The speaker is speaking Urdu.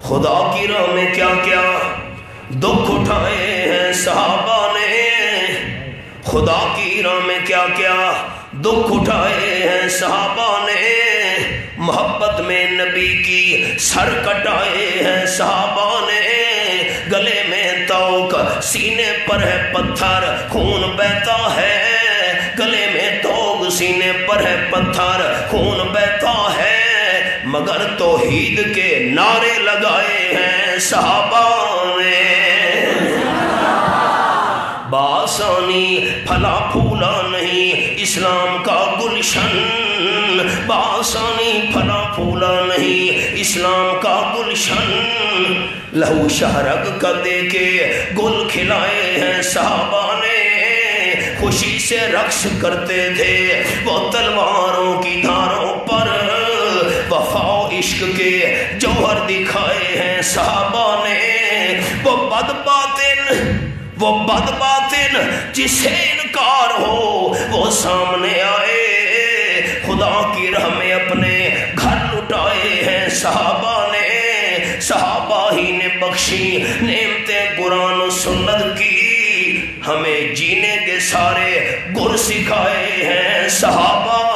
خدا کی راہ میں کیا کیا دکھ اٹھائے ہیں صحابہ نے، خدا کی راہ میں کیا کیا دکھ اٹھائے ہیں صحابہ نے، محبت میں نبی کی سر کٹائے ہیں صحابہ نے، گلے میں توق سینے پر ہے پتھر خون بہتا ہے، گلے میں توق سینے پر ہے پتھر خون بہتا ہے، مگر توحید کے نعرے لگائے ہیں صحابہ نے، بآسانی پھلا پھولا نہیں اسلام کا گلشن، بآسانی پھلا پھولا نہیں اسلام کا گلشن، لہو شہرگ کا دے کے گل کھلائے ہیں صحابہ نے، خوشی سے رقص کرتے تھے وہ تلواروں کی دھاروں پر، وفا و عشق کے جوہر دکھائے ہیں صحابہ نے، وہ بد باطن جسے انکار ہو وہ سامنے آئے، خدا کی راہ میں اپنے گھر لٹائے ہیں صحابہ نے، صحابہ ہی نے بخشی نعمتیں قرآن و سنت کی، ہمیں جینے کے سارے گر سکھائے ہیں صحابہ